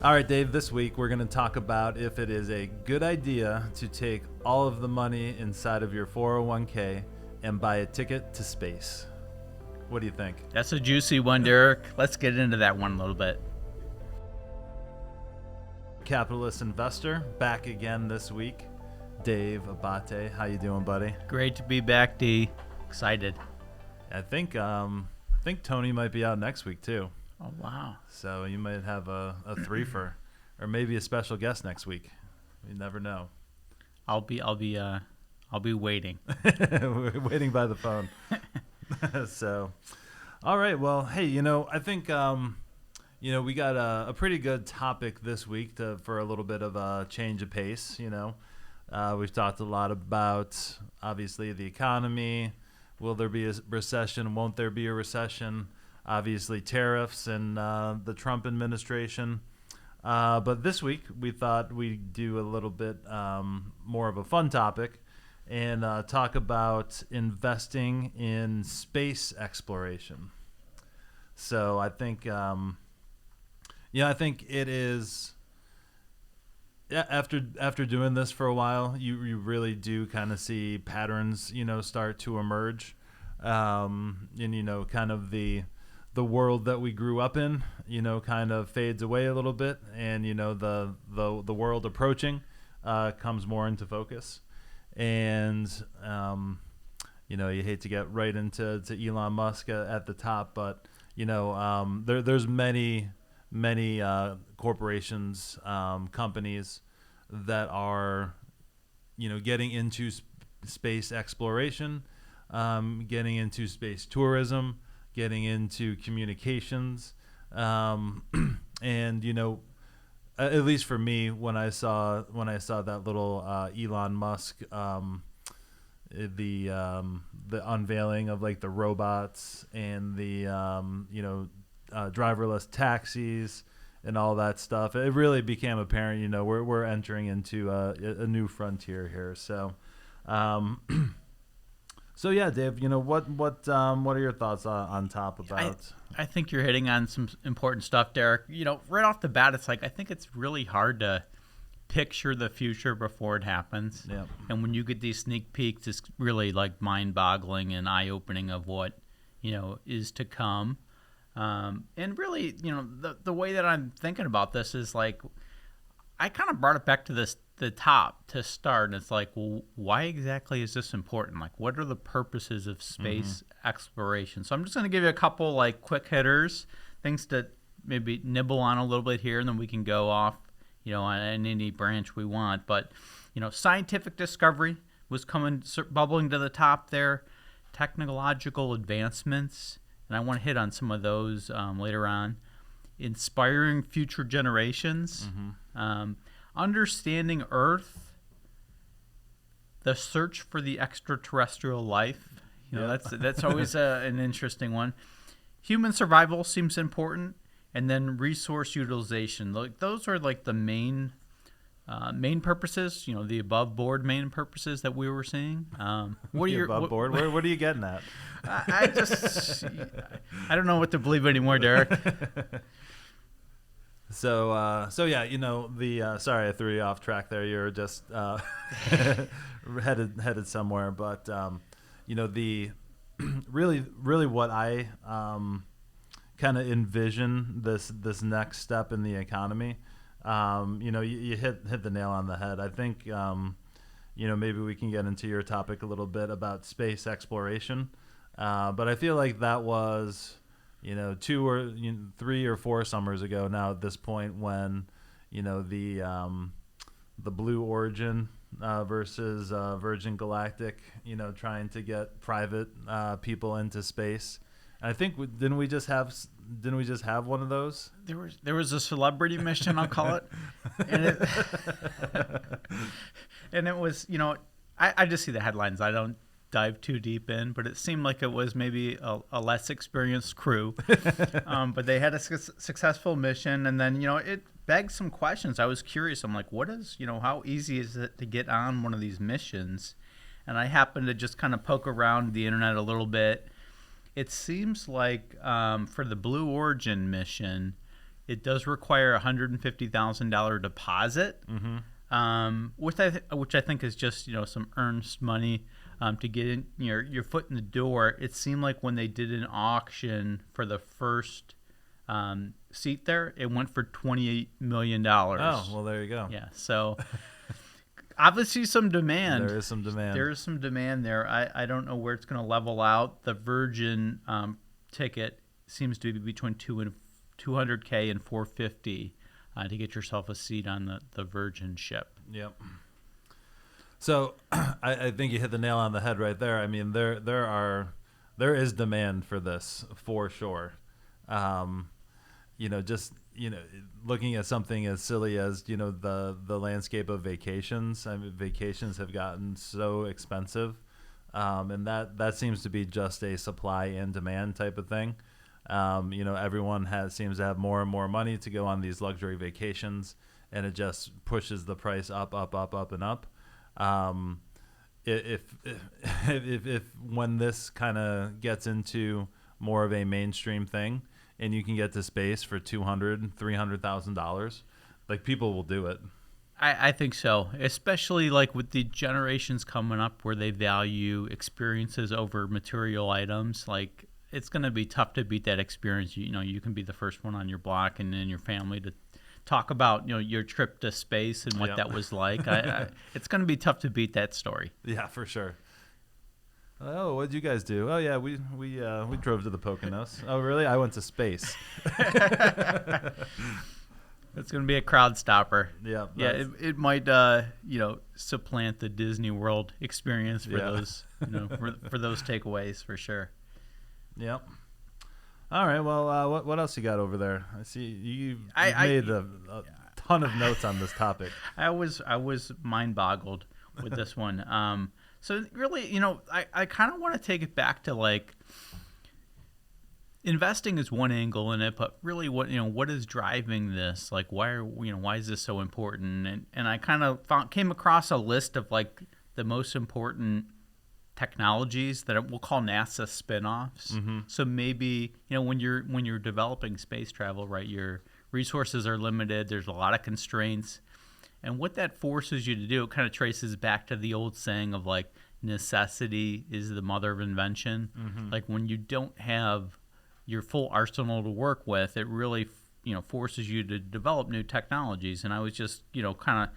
All right, Dave, this week we're going to talk about if it is a good idea to take all of the money inside of your 401k and buy a ticket to space. What do you think? That's a juicy one, Derek. Let's get into that one a little bit. Capitalist investor back again this week. Dave Abate, how you doing, buddy? Great to be back, D. Excited. I think Tony might be out next week too. Oh wow! So you might have a threefer, or maybe a special guest next week. You never know. I'll be waiting. Waiting by the phone. So, all right. Well, hey, I think we got a pretty good topic this week for a little bit of a change of pace. We've talked a lot about obviously the economy. Will there be a recession? Won't there be a recession? Obviously tariffs and the Trump administration. But this week we thought we'd do a little bit more of a fun topic and talk about investing in space exploration. So I think, I think it is. Yeah, after doing this for a while, you really do kind of see patterns, start to emerge, and kind of the world that we grew up in, kind of fades away a little bit, and the world approaching comes more into focus, and you hate to get right into Elon Musk at the top, but there's many corporations, companies that are getting into space exploration, getting into space tourism, getting into communications, and at least for me, when I saw that little Elon Musk, the unveiling of like the robots and the driverless taxis and all that stuff, it really became apparent. We're entering into a new frontier here. So. So yeah, Dave, what are your thoughts on top about? I think you're hitting on some important stuff, Derek. Right off the bat, it's like I think it's really hard to picture the future before it happens. Yeah. And when you get these sneak peeks, it's really like mind-boggling and eye-opening of what is to come. And really, the way that I'm thinking about this is like I kind of brought it back to the top to start, and it's like, well, why exactly is this important? Like, what are the purposes of space exploration? So I'm just going to give you a couple like quick hitters, things to maybe nibble on a little bit here, and then we can go off, on any branch we want. But scientific discovery was bubbling to the top there, technological advancements, and I want to hit on some of those later on. Inspiring future generations. Understanding Earth, the search for the extraterrestrial life. That's always an interesting one. Human survival seems important, and then resource utilization. Those are like the main purposes. The above board main purposes that we were seeing. What are your above board? What are you getting at? I don't know what to believe anymore, Derek. So yeah, sorry I threw you off track there. You're just headed somewhere, but the really what I kind of envision this next step in the economy. You hit the nail on the head. I think maybe we can get into your topic a little bit about space exploration, but I feel like that was 2 or 3 or 4 summers ago now at this point, when the Blue Origin versus Virgin Galactic, trying to get private people into space. And I think didn't we just have one of those? There was a celebrity mission, I'll call it, and it was I just see the headlines. I don't dive too deep in, but it seemed like it was maybe a less experienced crew, but they had a successful mission, and then it begged some questions. I was curious. I'm like, what is how easy is it to get on one of these missions? And I happened to just kind of poke around the internet a little bit. It seems like for the Blue Origin mission, It does require a $150,000 deposit, which I think is just some earnest money to get in your foot in the door. It seemed like when they did an auction for the first seat there, it went for $28 million. Oh, well, there you go. Yeah, so obviously some demand. There is some demand. There is some demand there. I don't know where it's going to level out. The Virgin ticket seems to be between $200K and $450 to get yourself a seat on the Virgin ship. Yep. So I think you hit the nail on the head right there. I mean, there is demand for this for sure. Looking at something as silly as the landscape of vacations. I mean, vacations have gotten so expensive, and that seems to be just a supply and demand type of thing. Everyone seems to have more and more money to go on these luxury vacations, and it just pushes the price up, and up. If when this kind of gets into more of a mainstream thing, and you can get to space for $200,000-$300,000, like, people will do it. I think so, especially like with the generations coming up where they value experiences over material items. Like, it's going to be tough to beat that experience. You can be the first one on your block and in your family to talk about your trip to space and what that was like. It's going to be tough to beat that story. Yeah, for sure. Oh, what'd you guys do? Oh yeah, we drove to the Poconos. Oh really? I went to space. It's going to be a crowd stopper. Yeah. Yeah, it might supplant the Disney World experience for those for those takeaways for sure. Yep. All right. Well, what else you got over there? I see you made a ton of notes on this topic. I was mind boggled with this one. So really, I kind of want to take it back to like investing is one angle in it, but really what is driving this? Like, why is this so important? And I kind of came across a list of like the most important technologies that we'll call NASA spinoffs. Mm-hmm. So maybe when you're developing space travel, right, your resources are limited. There's a lot of constraints, and what that forces you to do, it kind of traces back to the old saying of like necessity is the mother of invention. Mm-hmm. Like when you don't have your full arsenal to work with, it really forces you to develop new technologies. And I was just kind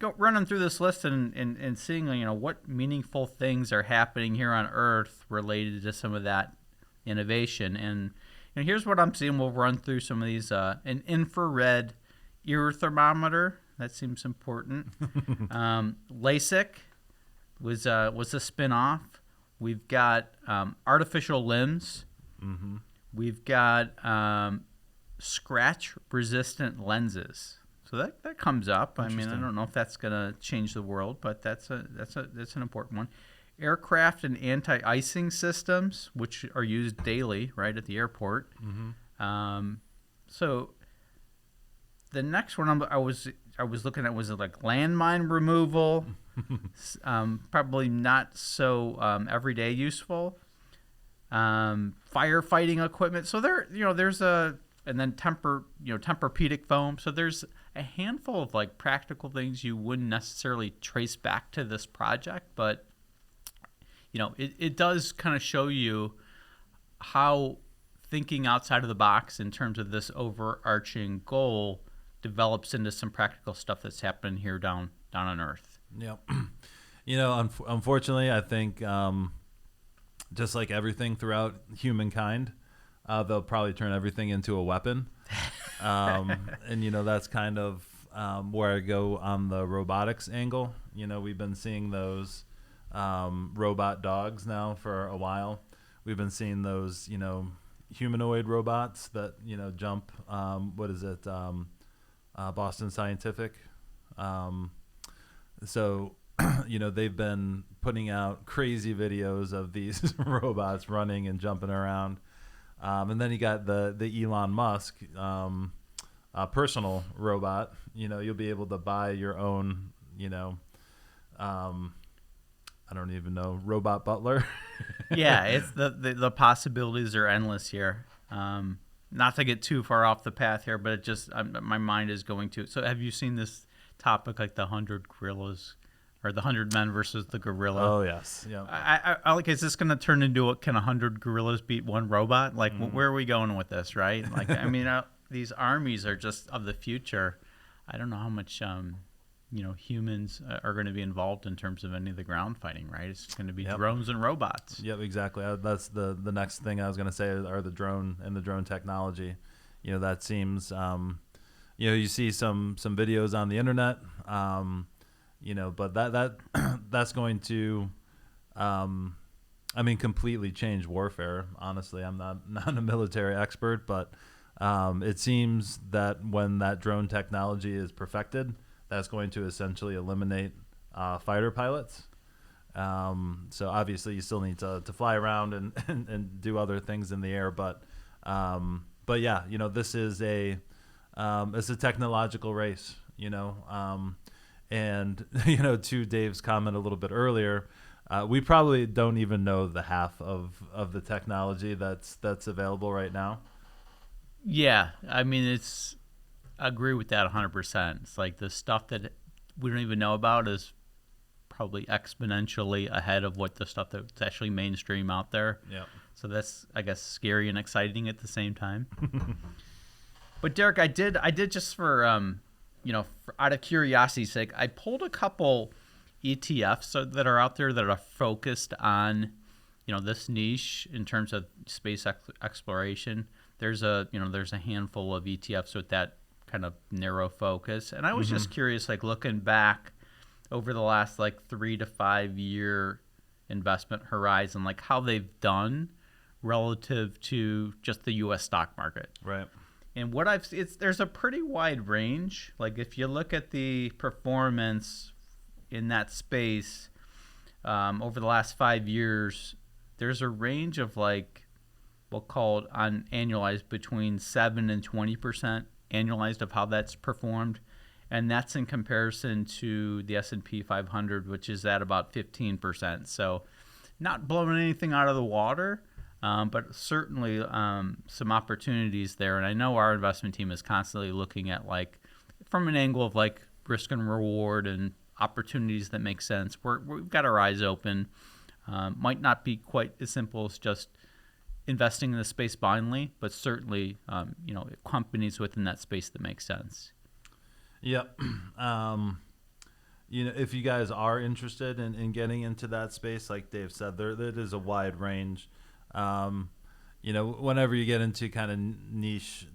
of running through this list and seeing what meaningful things are happening here on Earth related to some of that innovation. And here's what I'm seeing. We'll run through some of these. An infrared ear thermometer, that seems important. LASIK was a spin-off. We've got artificial limbs. Mm-hmm. We've got scratch-resistant lenses. So that comes up. I mean, I don't know if that's going to change the world, but that's an important one. Aircraft and anti-icing systems, which are used daily, right, at the airport. Mm-hmm. So the next one I was looking at was like landmine removal. Probably not so everyday useful. Firefighting equipment. So there's and then Tempur-Pedic foam. So there's a handful of like practical things you wouldn't necessarily trace back to this project, but it does kind of show you how thinking outside of the box in terms of this overarching goal develops into some practical stuff that's happening here down on Earth. Yep. Unfortunately, I think just like everything throughout humankind, they'll probably turn everything into a weapon. And that's kind of where I go on the robotics angle. We've been seeing those robot dogs now for a while. We've been seeing those, humanoid robots that, jump, what is it? Boston Scientific. So, they've been putting out crazy videos of these robots running and jumping around. And then you got the Elon Musk personal robot. You'll be able to buy your own, I don't even know, robot butler. Yeah, it's the possibilities are endless here. not to get too far off the path here, but it just my mind is going to. So have you seen this topic, like the 100 gorillas or the 100 men versus the gorilla? Oh yes, yeah. I like. Is this going to turn into can 100 gorillas beat one robot? Like, where are we going with this? Right? Like, I mean, these armies are just of the future. I don't know how much humans are going to be involved in terms of any of the ground fighting. Right? It's going to be drones and robots. Yep, exactly. That's the next thing I was going to say are the drone and the drone technology. That seems. You see some videos on the internet. But that's going to, completely change warfare. Honestly, I'm not a military expert, but it seems that when that drone technology is perfected, that's going to essentially eliminate fighter pilots. So obviously, you still need to fly around and do other things in the air, but yeah, this is it's a technological race. And to Dave's comment a little bit earlier, we probably don't even know the half of the technology that's available right now. Yeah, I mean, I agree with that 100%. It's like the stuff that we don't even know about is probably exponentially ahead of what the stuff that's actually mainstream out there. Yeah. So that's, I guess, scary and exciting at the same time. But Derek, I did just for out of curiosity's sake, I pulled a couple ETFs that are out there that are focused on, this niche in terms of space exploration. There's a handful of ETFs with that kind of narrow focus, and I was just curious, like looking back over the last 3 to 5 year investment horizon, like how they've done relative to just the U.S. stock market. Right. And what there's a pretty wide range. Like if you look at the performance in that space over the last 5 years, there's a range of we'll call it on annualized between 7 and 20% annualized of how that's performed, and that's in comparison to the S&P 500, which is at about 15%. So not blowing anything out of the water. But certainly some opportunities there. And I know our investment team is constantly looking at from an angle of risk and reward and opportunities that make sense. We've got our eyes open. Might not be quite as simple as just investing in the space blindly, but certainly companies within that space that make sense. Yep. If you guys are interested in getting into that space, like Dave said, there is a wide range. Whenever you get into kind of niche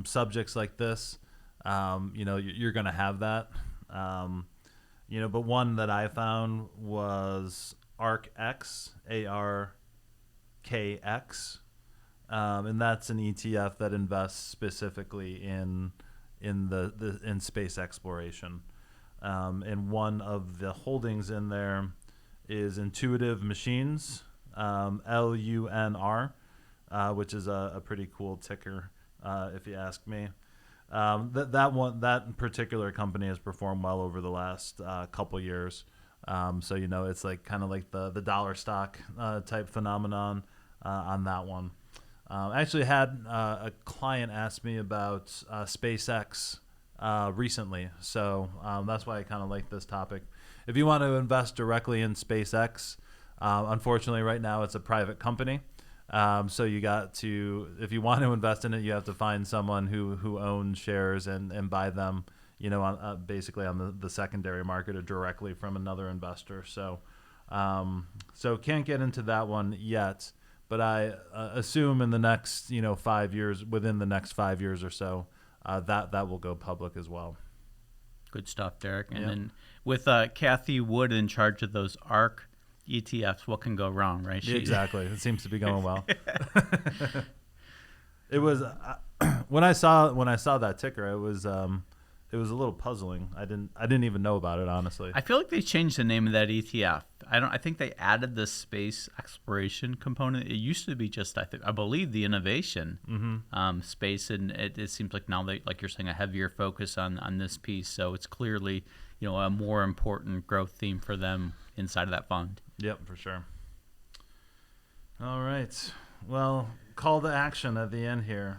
subjects like this, you're going to have that. But one that I found was ARKX, ARKX, and that's an ETF that invests specifically in space exploration. And one of the holdings in there is Intuitive Machines. LUNR, which is a pretty cool ticker, if you ask me. That particular company has performed well over the last couple years. So it's kind of like the dollar stock type phenomenon on that one. I actually had a client ask me about SpaceX recently, so that's why I kind of like this topic. If you want to invest directly in SpaceX, unfortunately, right now it's a private company. So if you want to invest in it, you have to find someone who owns shares and buy them, basically on the secondary market or directly from another investor. So can't get into that one yet, but I assume in the next, 5 years, within the next 5 years or so, that will go public as well. Good stuff, Derek. And then with Kathy Wood in charge of those ARK ETFs, what can go wrong, right? Exactly. It seems to be going well. It was when I saw that ticker, it was a little puzzling. I didn't even know about it, honestly. I feel like they changed the name of that ETF. I think they added the space exploration component. It used to be just I believe the innovation space, and it seems like now they, like you're saying, a heavier focus on this piece. So it's clearly a more important growth theme for them inside of that fund. Yep, for sure. All right. Well, call to action at the end here.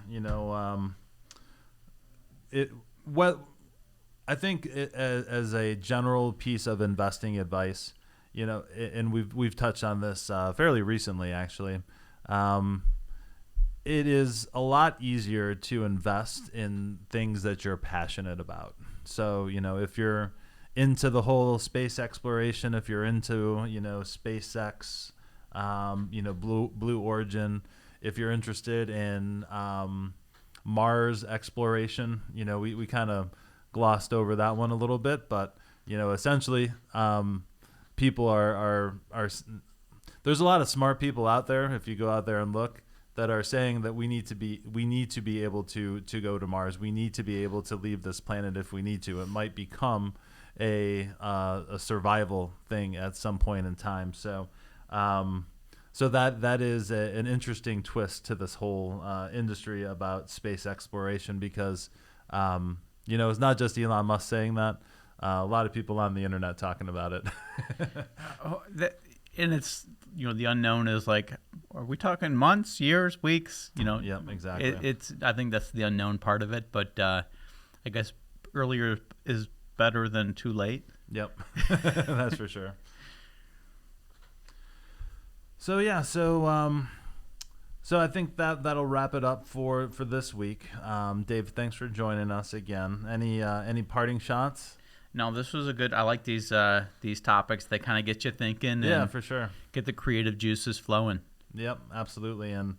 I think as a general piece of investing advice, and we've touched on this fairly recently, actually. It is a lot easier to invest in things that you're passionate about. So, if you're into the whole space exploration, if you're into, SpaceX, Blue Origin, if you're interested in Mars exploration, we kind of glossed over that one a little bit, but, essentially, people are there's a lot of smart people out there, if you go out there and look, that are saying that we need to be able to go to Mars. We need to be able to leave this planet if we need to. It might become a survival thing at some point in time. So that is an interesting twist to this whole industry about space exploration, because it's not just Elon Musk saying that. A lot of people on the internet talking about it. And it's, the unknown is like, are we talking months, years, weeks? Yeah, exactly. I think that's the unknown part of it. But I guess earlier is better than too late. Yep, that's for sure. So yeah, so I think that'll wrap it up for this week. Dave, thanks for joining us again. Any parting shots? No, this was I like these topics. They kind of get you thinking. Yeah, and for sure. Get the creative juices flowing. Yep, absolutely. And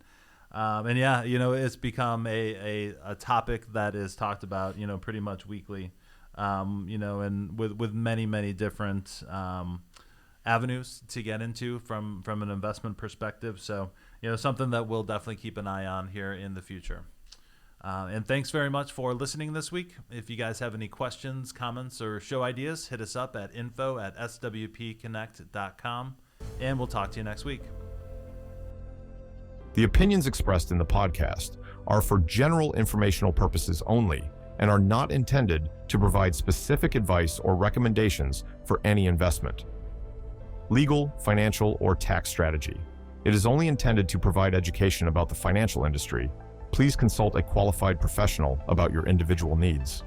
yeah, it's become a topic that is talked about, pretty much weekly, and with many different avenues to get into from an investment perspective. So, something that we'll definitely keep an eye on here in the future. And thanks very much for listening this week. If you guys have any questions, comments, or show ideas, hit us up at info@swpconnect.com, and we'll talk to you next week. The opinions expressed in the podcast are for general informational purposes only and are not intended to provide specific advice or recommendations for any investment, legal, financial, or tax strategy. It is only intended to provide education about the financial industry. Please consult a qualified professional about your individual needs.